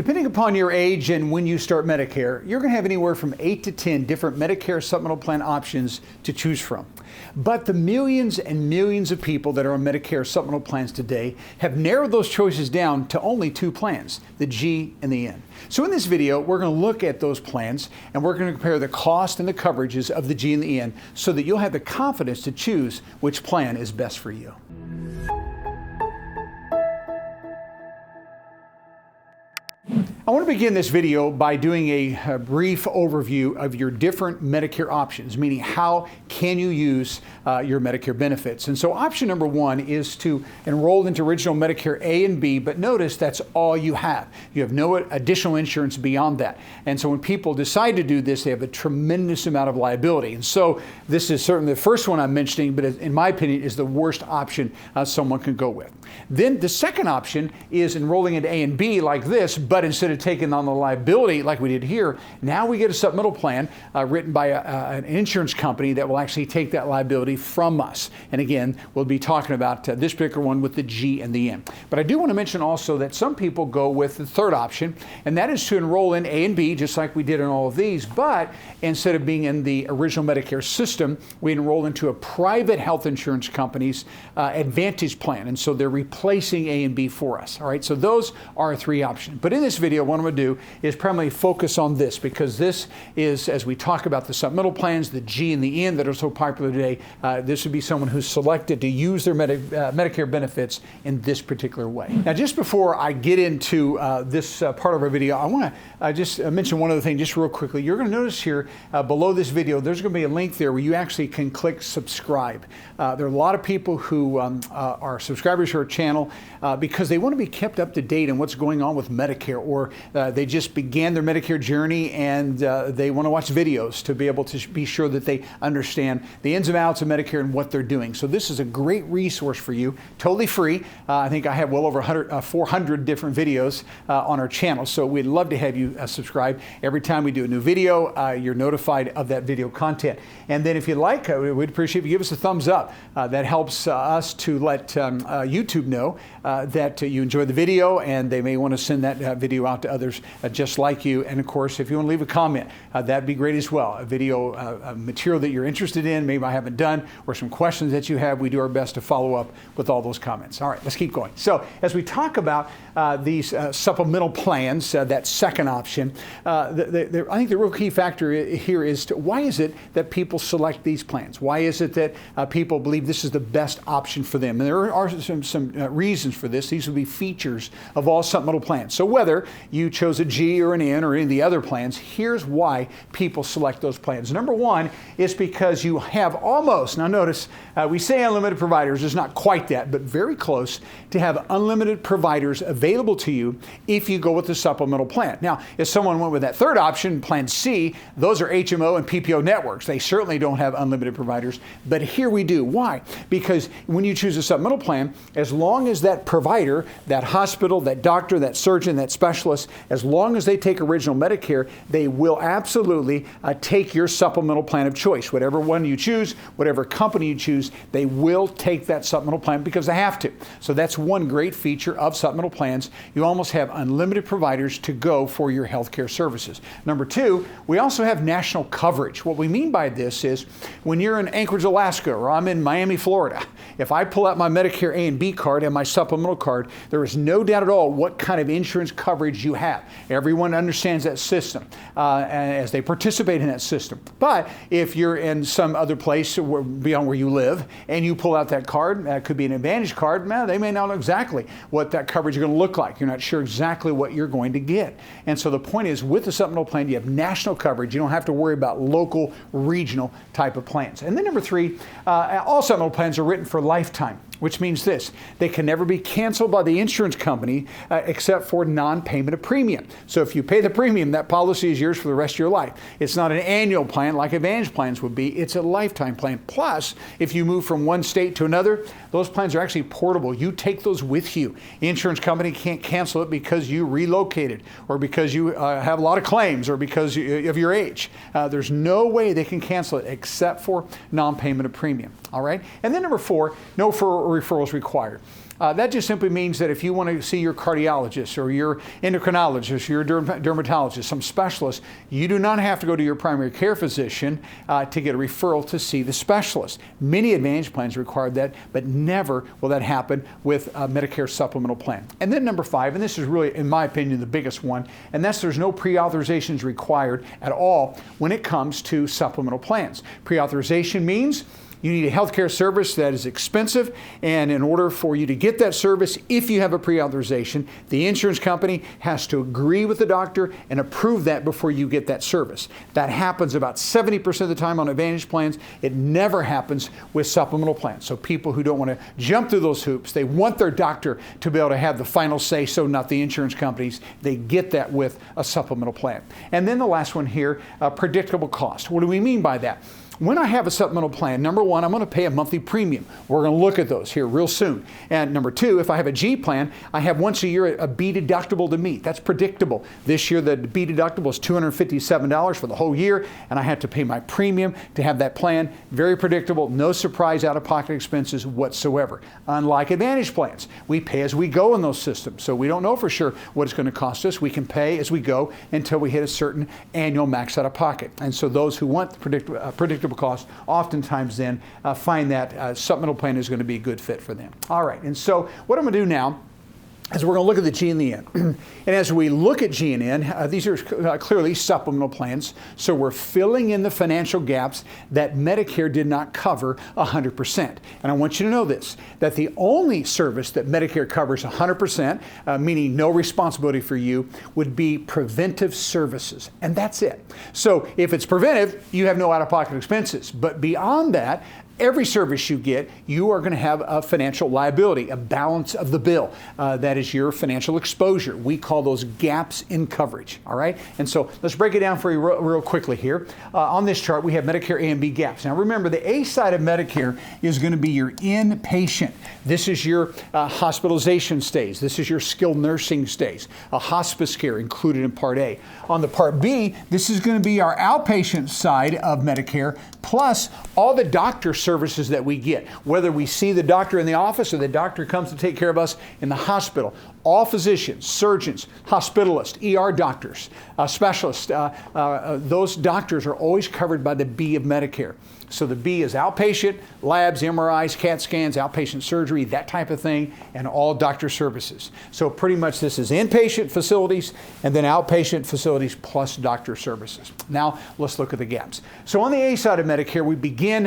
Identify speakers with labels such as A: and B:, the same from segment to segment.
A: Depending upon your age and when you start Medicare, you're going to have anywhere from 8 to 10 different Medicare supplemental plan options to choose from. But the millions and millions of people that are on Medicare supplemental plans today have narrowed those choices down to only two plans, the G and the N. So in this video, we're going to look at those plans and we're going to compare the cost and the coverages of the G and the N so that you'll have the confidence to choose which plan is best for you. I want to begin this video by doing a brief overview of your different Medicare options, meaning how can you use your Medicare benefits. And so option number one is to enroll into original Medicare A and B, but notice that's all you have. You have no additional insurance beyond that. And so when people decide to do this, they have a tremendous amount of liability. And so this is certainly the first one I'm mentioning, but in my opinion is the worst option someone can go with. Then the second option is enrolling into A and B like this, but instead of taking on the liability like we did here, now we get a supplemental plan written by an insurance company that will actually take that liability from us. And again, we'll be talking about this particular one with the G and the N. But I do want to mention also that some people go with the third option, and that is to enroll in A and B, just like we did in all of these, but instead of being in the original Medicare system, we enroll into a private health insurance company's Advantage plan. And so they're replacing A and B for us. All right, so those are three options. But in this video, what I'm going to do is primarily focus on this, because this is, as we talk about the supplemental plans, the G and the N that are so popular today, this would be someone who's selected to use their Medicare benefits in this particular way. Now, just before I get into this part of our video, I want to just mention one other thing just real quickly. You're going to notice here below this video, there's going to be a link there where you actually can click subscribe. There are a lot of people who are subscribers to our channel because they want to be kept up to date on what's going on with Medicare, or they just began their Medicare journey and they want to watch videos to be able to be sure that they understand the ins and outs of Medicare and what they're doing. So this is a great resource for you, totally free. I think I have well over 400 different videos on our channel. So we'd love to have you subscribe. Every time we do a new video, you're notified of that video content. And then if you'd like, we'd appreciate if you give us a thumbs up. That helps us to let YouTube know that you enjoyed the video, and they may want to send that video out to others just like you. And of course, if you want to leave a comment, that'd be great as well. A video material that you're interested in, maybe I haven't done, or some questions that you have, we do our best to follow up with all those comments. All right, let's keep going. So as we talk about these supplemental plans, that second option, I think the real key factor here is why is it that people select these plans? Why is it that people believe this is the best option for them? And there are some reasons for this. These would be features of all supplemental plans. So whether you chose a G or an N or any of the other plans, here's why people select those plans. Number one is because you have almost, now notice, we say unlimited providers, it's not quite that, but very close to have unlimited providers available to you if you go with the supplemental plan. Now, if someone went with that third option, Plan C, those are HMO and PPO networks. They certainly don't have unlimited providers, but here we do. Why? Because when you choose a supplemental plan, as long as that provider, that hospital, that doctor, that surgeon, that specialist, as long as they take original Medicare, they will absolutely take your supplemental plan of choice. Whatever one you choose, whatever company you choose, they will take that supplemental plan because they have to. So that's one great feature of supplemental plans. You almost have unlimited providers to go for your healthcare services. Number two, we also have national coverage. What we mean by this is when you're in Anchorage, Alaska, or I'm in Miami, Florida, if I pull out my Medicare A and B card and my supplemental card, there is no doubt at all what kind of insurance coverage you have. Everyone understands that system as they participate in that system. But if you're in some other place beyond where you live and you pull out that card, that could be an Advantage card, they may not know exactly what that coverage is going to look like. You're not sure exactly what you're going to get. And so the point is, with the supplemental plan, you have national coverage. You don't have to worry about local, regional type of plans. And then number three, all supplemental plans are written for lifetime, which means this: they can never be canceled by the insurance company except for non-payment of premium. So if you pay the premium, that policy is yours for the rest of your life. It's not an annual plan like Advantage plans would be. It's a lifetime plan. Plus, if you move from one state to another, those plans are actually portable. You take those with you. The insurance company can't cancel it because you relocated, or because you have a lot of claims, or because of your age. There's no way they can cancel it except for non-payment of premium. All right? And then number four, no for referrals required. That just simply means that if you want to see your cardiologist or your endocrinologist, your dermatologist, some specialist, you do not have to go to your primary care physician to get a referral to see the specialist. Many Advantage plans require that, but never will that happen with a Medicare supplemental plan. And then number 5, and this is really, in my opinion, the biggest one, and that's there's no pre-authorizations required at all when it comes to supplemental plans. Pre-authorization means you need a healthcare service that is expensive, and in order for you to get that service, if you have a pre-authorization, the insurance company has to agree with the doctor and approve that before you get that service. That happens about 70% of the time on Advantage plans. It never happens with supplemental plans. So people who don't want to jump through those hoops, they want their doctor to be able to have the final say, so not the insurance companies. They get that with a supplemental plan. And then the last one here, predictable cost. What do we mean by that? When I have a supplemental plan, number 1, I'm going to pay a monthly premium. We're going to look at those here real soon. And number 2, if I have a G plan, I have once a year a B deductible to meet. That's predictable. This year, the B deductible is $257 for the whole year, and I have to pay my premium to have that plan. Very predictable, no surprise out-of-pocket expenses whatsoever. Unlike Advantage plans, we pay as we go in those systems, so we don't know for sure what it's going to cost us. We can pay as we go until we hit a certain annual max out-of-pocket. And so those who want predictable cost oftentimes then find that supplemental plan is going to be a good fit for them. All right, and so what I'm going to do now is we're going to look at the G and the N. And as we look at G and N, these are clearly supplemental plans, so we're filling in the financial gaps that Medicare did not cover 100%. And I want you to know this, that the only service that Medicare covers 100%, meaning no responsibility for you, would be preventive services. And that's it. So if it's preventive, you have no out-of-pocket expenses. But beyond that, every service you get, you are going to have a financial liability, a balance of the bill. That is your financial exposure. We call those gaps in coverage, all right? And so let's break it down for you real quickly here. On this chart, we have Medicare A and B gaps. Now remember, the A side of Medicare is going to be your inpatient. This is your hospitalization stays. This is your skilled nursing stays, a hospice care included in Part A. On the Part B, this is going to be our outpatient side of Medicare, plus all the doctor services that we get, whether we see the doctor in the office or the doctor comes to take care of us in the hospital. All physicians, surgeons, hospitalists, ER doctors, specialists, those doctors are always covered by the B of Medicare. So the B is outpatient, labs, MRIs, CAT scans, outpatient surgery, that type of thing, and all doctor services. So pretty much this is inpatient facilities and then outpatient facilities plus doctor services. Now let's look at the gaps. So on the A side of Medicare, we begin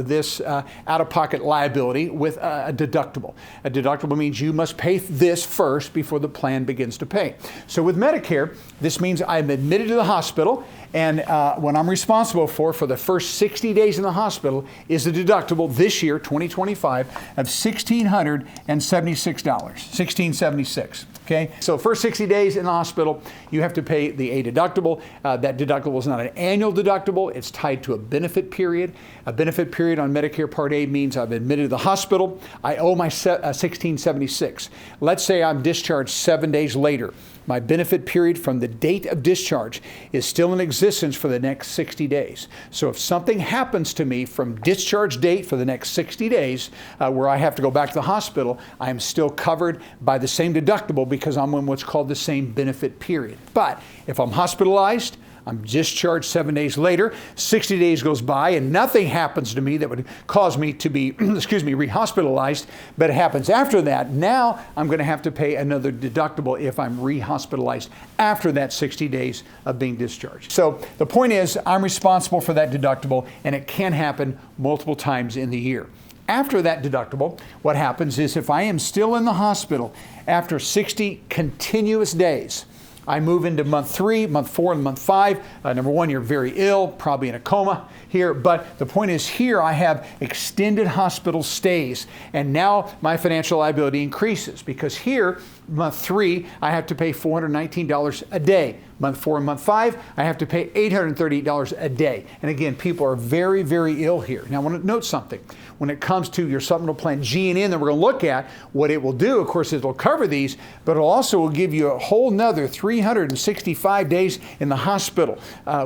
A: this out-of-pocket liability with a deductible. A deductible means you must pay this first before the plan begins to pay. So with Medicare, this means I'm admitted to the hospital, and what I'm responsible for the first 60 days in the hospital is a deductible this year, 2025, of $1,676, $1,676. Okay, so first 60 days in the hospital, you have to pay the A deductible. That deductible is not an annual deductible. It's tied to a benefit period. A benefit period on Medicare Part A means I've admitted to the hospital. I owe my $1,676. Let's say I'm discharged 7 days later. My benefit period from the date of discharge is still in existence for the next 60 days. So if something happens to me from discharge date for the next 60 days, where I have to go back to the hospital, I am still covered by the same deductible because I'm in what's called the same benefit period. But if I'm hospitalized, I'm discharged 7 days later, 60 days goes by, and nothing happens to me that would cause me to be, rehospitalized, but it happens after that. Now I'm going to have to pay another deductible if I'm rehospitalized after that 60 days of being discharged. So the point is, I'm responsible for that deductible, and it can happen multiple times in the year. After that deductible, what happens is if I am still in the hospital after 60 continuous days, I move into month 3, month 4, and month 5. Number 1, you're very ill, probably in a coma here. But the point is here I have extended hospital stays. And now my financial liability increases because here Month 3, I have to pay $419 a day. Month 4 and month 5, I have to pay $838 a day. And again, people are very, very ill here. Now, I want to note something. When it comes to your supplemental plan G and N that we're going to look at, what it will do, of course, it'll cover these, but it also will give you a whole nother 365 days in the hospital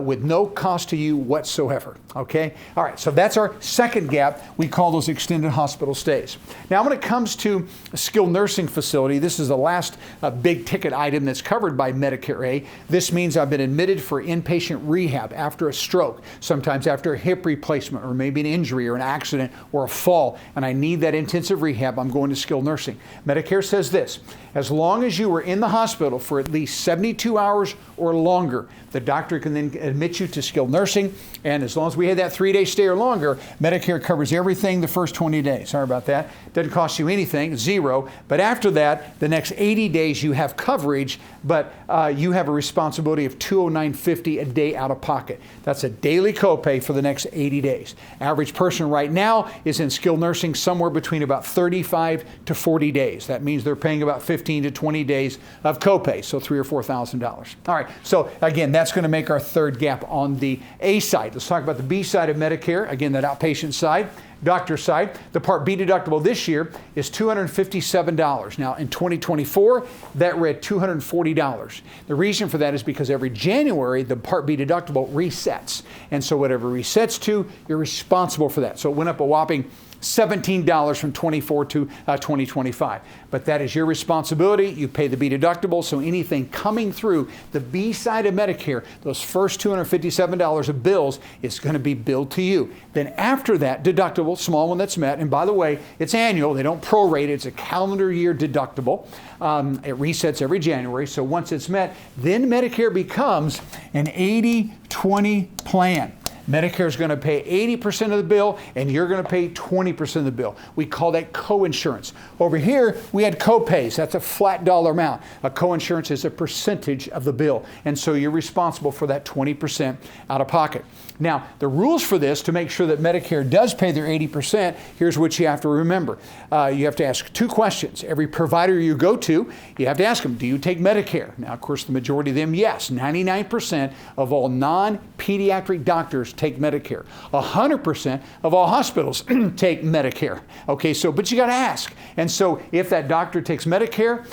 A: with no cost to you whatsoever. Okay? All right, so that's our second gap. We call those extended hospital stays. Now, when it comes to a skilled nursing facility, this is the last big ticket item that's covered by Medicare A. This means I've been admitted for inpatient rehab after a stroke, sometimes after a hip replacement, or maybe an injury or an accident or a fall, and I need that intensive rehab. I'm going to skilled nursing. Medicare says this: as long as you were in the hospital for at least 72 hours or longer, the doctor can then admit you to skilled nursing, and as long as we had that 3-day stay or longer, Medicare covers everything the first 20 days. Sorry about that. Doesn't cost you anything, zero. But after that, the next 80 days you have coverage, but you have a responsibility of $209.50 a day out of pocket. That's a daily copay for the next 80 days. Average person right now is in skilled nursing somewhere between about 35 to 40 days. That means they're paying about 15 to 20 days of copay, so $3,000 or $4,000. All right, so again, that's going to make our third gap on the A side. Let's talk about the B side of Medicare, again, that outpatient side. Doctor side, the Part B deductible this year is $257. Now, in 2024, that read $240. The reason for that is because every January, the Part B deductible resets. And so whatever resets to, you're responsible for that. So it went up a whopping $17 from 24 to 2025. But that is your responsibility. You pay the B deductible, so anything coming through the B side of Medicare, those first $257 of bills, is going to be billed to you. Then after that deductible, small one that's met, and by the way, it's annual, they don't prorate it, it's a calendar year deductible. It resets every January, so once it's met, then Medicare becomes an 80-20 plan. Medicare is going to pay 80% of the bill, and you're going to pay 20% of the bill. We call that coinsurance. Over here, we had copays. That's a flat dollar amount. A coinsurance is a percentage of the bill, and so you're responsible for that 20% out of pocket. Now, the rules for this, to make sure that Medicare does pay their 80%, here's what you have to remember. You have to ask 2 questions. Every provider you go to, you have to ask them, do you take Medicare? Now, of course, the majority of them, yes. 99% of all non-pediatric doctors take Medicare. 100% of all hospitals take Medicare. Okay, so, but you got to ask. And so if that doctor takes Medicare,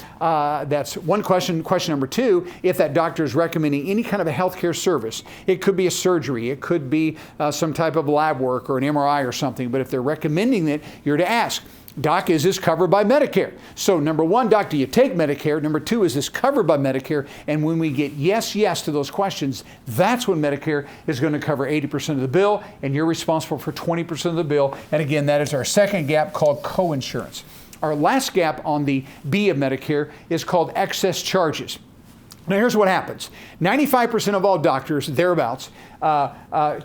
A: that's one question. Question number 2, if that doctor is recommending any kind of a healthcare service, it could be a surgery, it could be some type of lab work or an MRI or something, but if they're recommending it, you're to ask, Doc, is this covered by Medicare? So number 1, Doc, do you take Medicare? Number 2, is this covered by Medicare? And when we get yes, yes to those questions, that's when Medicare is going to cover 80% of the bill, and you're responsible for 20% of the bill. And again, that is our second gap, called coinsurance. Our last gap on the B of Medicare is called excess charges. Now, here's what happens. 95% of all doctors, thereabouts,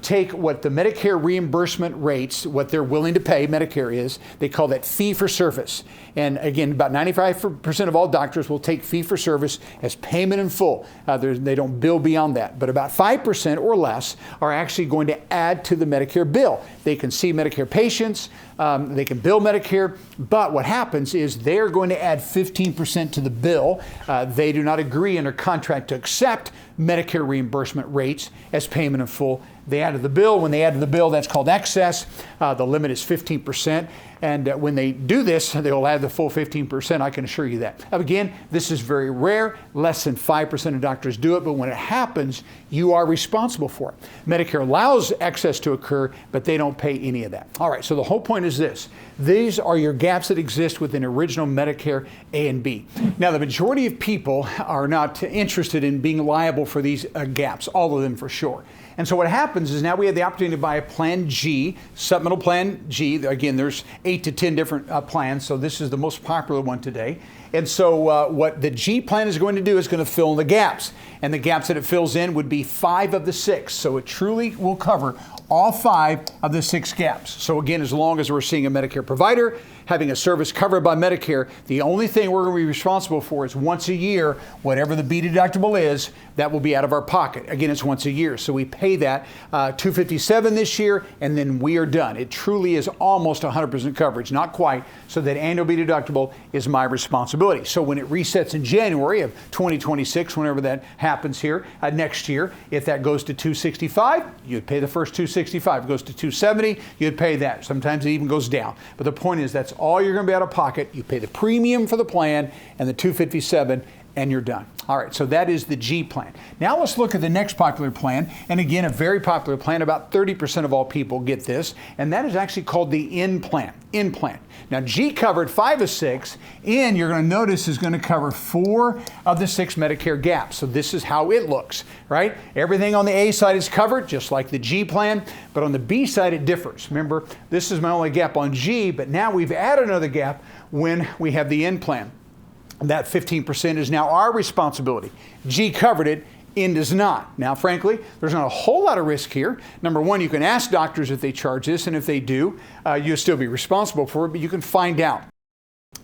A: take what the Medicare reimbursement rates, what they're willing to pay, Medicare is, they call that fee for service. And again, about 95% of all doctors will take fee for service as payment in full. They don't bill beyond that. But about 5% or less are actually going to add to the Medicare bill. They can see Medicare patients, they can bill Medicare, but what happens is they're going to add 15% to the bill. They do not agree under contract to accept Medicare reimbursement rates as payment in full. They add to the bill. When they add to the bill, that's called excess. The limit is 15%. And when they do this, they will add the full 15%. I can assure you that. Again, this is very rare. Less than 5% of doctors do it. But when it happens, you are responsible for it. Medicare allows excess to occur, but they don't pay any of that. All right, so the whole point is this. These are your gaps that exist within original Medicare A and B. Now, the majority of people are not interested in being liable for these gaps, all of them for sure. And so what happens is now we have the opportunity to buy a Plan G, Supplemental Plan G. Again, there's 8 to 10 different plans, so this is the most popular one today. And so what the G plan is going to do is going to fill in the gaps. And the gaps that it fills in would be 5 of the 6. So it truly will cover all 5 of the 6 gaps. So again, as long as we're seeing a Medicare provider, having a service covered by Medicare, the only thing we're going to be responsible for is once a year, whatever the B deductible is, that will be out of our pocket. Again, it's once a year. So we pay that $257 this year, and then we are done. It truly is almost 100% coverage, not quite. So that annual B deductible is my responsibility. So when it resets in January of 2026, whenever that happens here next year, if that goes to $265, you'd pay the first $265. If it goes to $270, you'd pay that. Sometimes it even goes down. But the point is, that's all you're going to be out of pocket. You pay the premium for the plan and the $257, and you're done. All right, so that is the G plan. Now let's look at the next popular plan, and again, a very popular plan. About 30% of all people get this, and that is actually called the N plan. N plan. Now, G covered 5 of 6. N, you're going to notice, is going to cover 4 of the 6 Medicare gaps. So this is how it looks, right? Everything on the A side is covered, just like the G plan, but on the B side it differs. Remember, this is my only gap on G, but now we've added another gap when we have the N plan. That 15% is now our responsibility. G covered it, N does not. Now, frankly, there's not a whole lot of risk here. Number one, you can ask doctors if they charge this, and if they do, you'll still be responsible for it, but you can find out.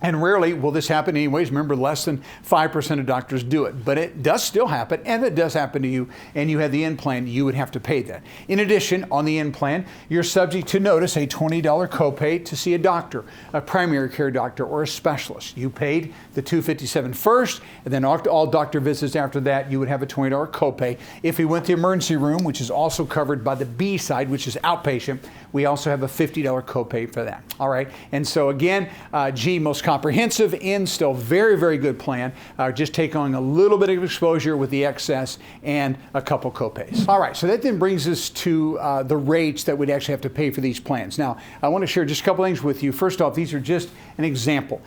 A: And rarely will this happen anyways. Remember, less than 5% of doctors do it. But it does still happen, and if it does happen to you, and you have the N plan, you would have to pay that. In addition, on the N plan, you're subject to notice a $20 copay to see a doctor, a primary care doctor, or a specialist. You paid the $257 first, and then all doctor visits after that, you would have a $20 copay. If we went to the emergency room, which is also covered by the B side, which is outpatient, we also have a $50 copay for that. All right, and so again, G, most comprehensive. N, still very, very good plan. Just take on a little bit of exposure with the excess and a couple copays. All right, so that then brings us to the rates that we'd actually have to pay for these plans. Now, I want to share just a couple things with you. First off, these are just an example.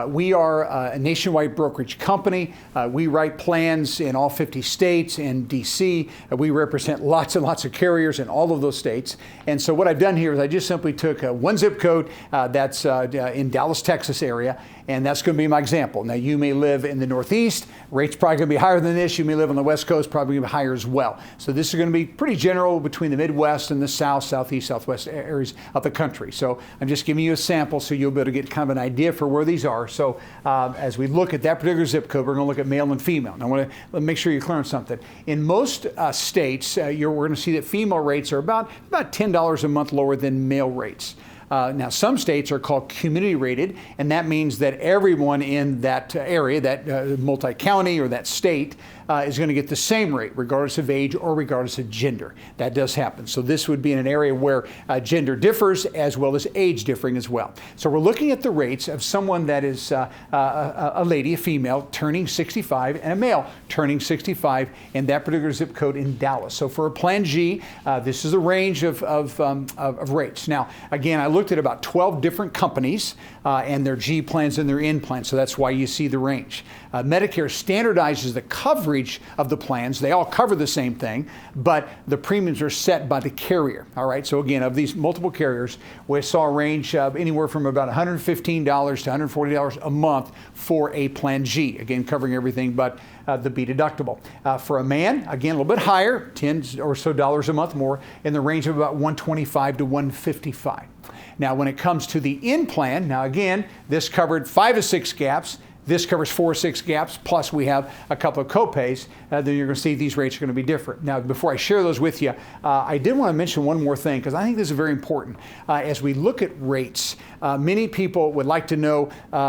A: We are a nationwide brokerage company. We write plans in all 50 states and DC. We represent lots and lots of carriers in all of those states. And so what I've done here is I just simply took one zip code that's in Dallas, Texas area, and that's going to be my example. Now, you may live in the Northeast. Rates probably going to be higher than this. You may live on the West Coast, probably going to be higher as well. So this is going to be pretty general between the Midwest and the South, Southeast, Southwest areas of the country. So I'm just giving you a sample so you'll be able to get kind of an idea for where these are. So as we look at that particular zip code, we're going to look at male and female. Now, I want to make sure you learn something. In most states, we're going to see that female rates are about $10 a month lower than male rates. Now, some states are called community rated, and that means that everyone in that area, that multi-county or that state, is going to get the same rate, regardless of age or regardless of gender. That does happen. So this would be in an area where gender differs as well as age differing as well. So we're looking at the rates of someone that is a lady, a female, turning 65, and a male turning 65 in that particular zip code in Dallas. So for a Plan G, this is a range of rates. Now, again, I looked at about 12 different companies and their G plans and their N plans, so that's why you see the range. Medicare standardizes the coverage of the plans. They all cover the same thing, but the premiums are set by the carrier. All right, so again, of these multiple carriers, we saw a range of anywhere from about $115 to $140 a month for a Plan G, again, covering everything but the B deductible. For a man, again, a little bit higher, $10 or so a month more, in the range of about $125 to $155. Now, when it comes to the N plan, now again, this covered 5 of 6 gaps. This covers 4 or 6 gaps, plus we have a couple of copays. Then you're going to see these rates are going to be different. Now, before I share those with you, I did want to mention one more thing, because I think this is very important. As we look at rates, many people would like to know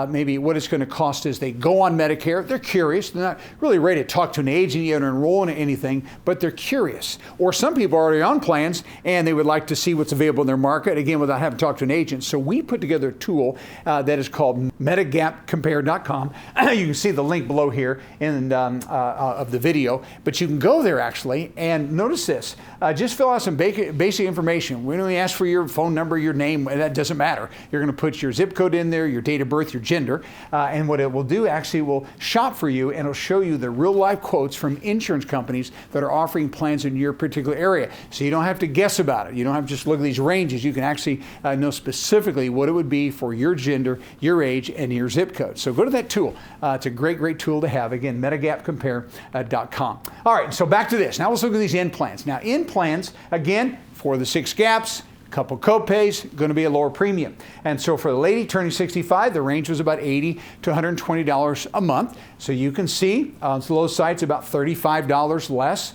A: maybe what it's going to cost as they go on Medicare. They're curious. They're not really ready to talk to an agent yet or enroll in anything, but they're curious. Or some people are already on plans, and they would like to see what's available in their market, again, without having to talk to an agent. So we put together a tool that is called MedicGapCompare.com. You can see the link below here of the video, but you can go there actually and notice this. Just fill out some basic information. We only ask for your phone number, your name. That doesn't matter. You're going to put your zip code in there, your date of birth, your gender, and what it will do actually will shop for you, and it'll show you the real life quotes from insurance companies that are offering plans in your particular area. So you don't have to guess about it. You don't have to just look at these ranges. You can actually know specifically what it would be for your gender, your age, and your zip code. So go to that tool. It's a great, great tool to have. Again, MedicGapCompare.com. All right, so back to this. Now let's look at these N plans. Now, N plans, again, for the 6 gaps, couple co-pays, going to be a lower premium. And so for the lady turning 65, the range was about $80 to $120 a month. So you can see on the low side, it's about $35 less.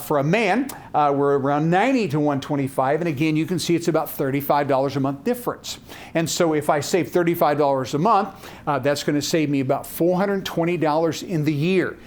A: For a man, we're around $90 to $125. And again, you can see it's about $35 a month difference. And so if I save $35 a month, that's going to save me about $420 in the year.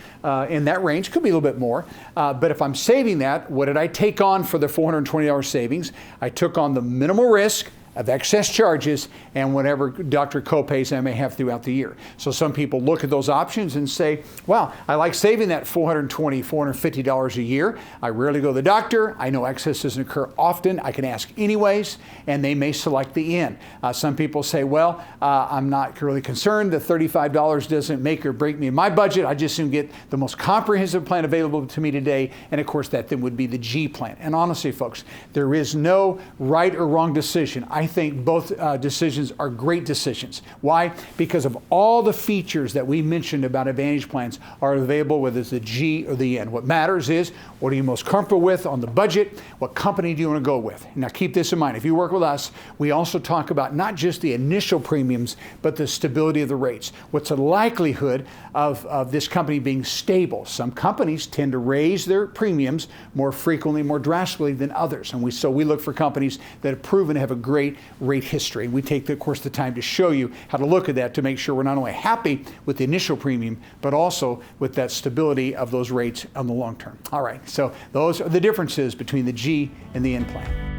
A: In that range, could be a little bit more. But if I'm saving that, what did I take on for the $420 savings? I took on the minimal risk of excess charges and whatever doctor copays I may have throughout the year. So some people look at those options and say, well, I like saving that $420, $450 a year. I rarely go to the doctor. I know excess doesn't occur often. I can ask anyways, and they may select the end. Some people say, well, I'm not really concerned. The $35 doesn't make or break me in my budget. I just soon get the most comprehensive plan available to me today. And of course, that then would be the G plan. And honestly, folks, there is no right or wrong decision. I think both decisions are great decisions. Why? Because of all the features that we mentioned about Advantage plans are available, whether it's the G or the N. What matters is, what are you most comfortable with on the budget? What company do you want to go with? Now keep this in mind. If you work with us, we also talk about not just the initial premiums, but the stability of the rates. What's the likelihood of this company being stable? Some companies tend to raise their premiums more frequently, more drastically than others. And so we look for companies that have proven to have a great rate history. We take, of course, the time to show you how to look at that to make sure we're not only happy with the initial premium, but also with that stability of those rates on the long term. All right, so those are the differences between the G and the N plan.